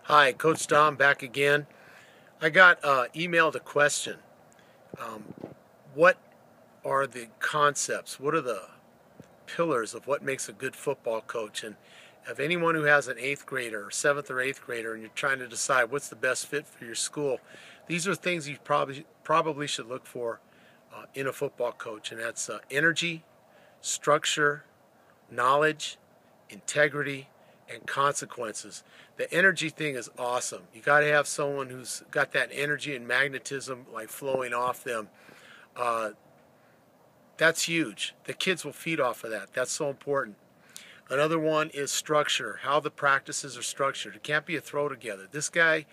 Hi, Coach Dom back again. I got emailed a question. Um, what are the concepts? What are the pillars of what makes a good football coach? And if anyone who has an eighth grader, or seventh or eighth grader, and you're trying to decide what's the best fit for your school, these are things you probably should look for in a football coach, and that's energy, structure, knowledge, integrity, and consequences. The energy thing is awesome. You got to have someone who's got that energy and magnetism like flowing off them. Uh, that's huge. The kids will feed off of that. That's so important. Another one is structure, how the practices are structured. It can't be a throw together. This guy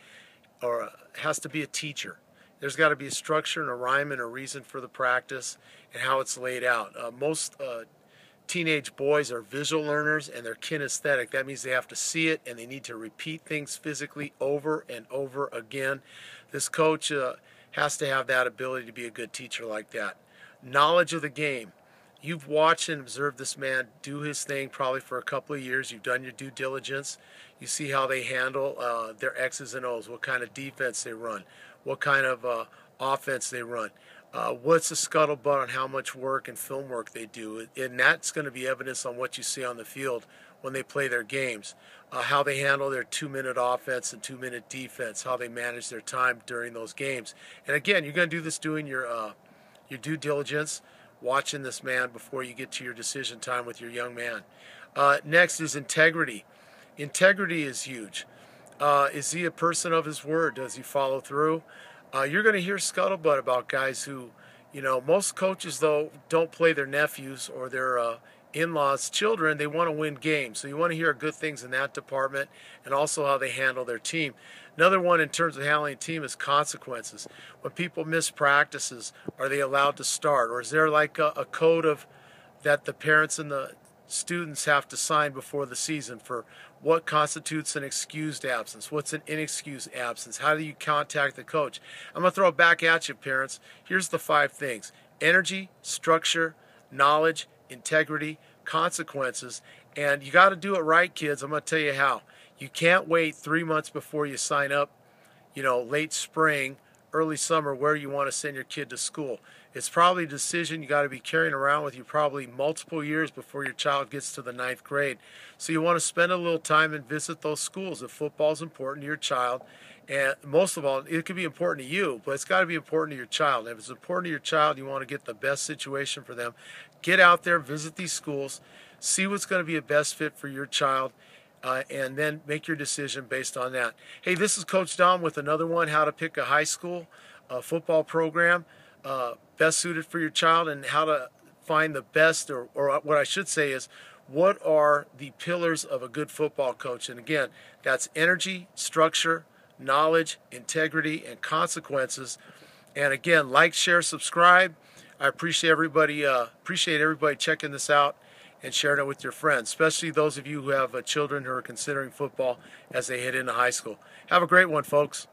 has to be a teacher. There's got to be a structure and a rhyme and a reason for the practice and how it's laid out. Most teenage boys are visual learners and they're kinesthetic. That means they have to see it and they need to repeat things physically over and over again. This coach has to have that ability to be a good teacher like that. Knowledge of the game. You've watched and observed this man do his thing probably for a couple of years. You've done your due diligence. You see how they handle their X's and O's, what kind of defense they run, what kind of offense they run. What's the scuttlebutt on how much work and film work they do? And that's going to be evidence on what you see on the field when they play their games. How they handle their 2-minute offense and 2-minute defense, how they manage their time during those games. And again, you're going to do this doing your due diligence, watching this man before you get to your decision time with your young man. Next is integrity. Integrity is huge. Is he a person of his word? Does he follow through? You're going to hear scuttlebutt about guys who, most coaches, though, don't play their nephews or their in-laws' children. They want to win games. So you want to hear good things in that department and also how they handle their team. Another one in terms of handling a team is consequences. When people miss practices, are they allowed to start? Or is there like a code of that the parents and the students have to sign before the season for what constitutes an excused absence, what's an inexcused absence, how do you contact the coach? I'm going to throw it back at you, parents. Here's the 5 things: energy, structure, knowledge, integrity, consequences. And you got to do it right, kids. I'm going to tell you how. You can't wait 3 months before you sign up, late spring, early summer, where you want to send your kid to school. It's probably a decision you got to be carrying around with you probably multiple years before your child gets to the 9th grade. So you want to spend a little time and visit those schools. If football is important to your child, and most of all, it could be important to you, but it's got to be important to your child. If it's important to your child, you want to get the best situation for them. Get out there, visit these schools, see what's going to be a best fit for your child, and then make your decision based on that. Hey, this is Coach Dom with another one, how to pick a high school football program best suited for your child, and how to find the best, or what I should say is, what are the pillars of a good football coach? And again, that's energy, structure, knowledge, integrity, and consequences. And again, like, share, subscribe. I appreciate everybody checking this out and sharing it with your friends, especially those of you who have children who are considering football as they head into high school. Have a great one, folks.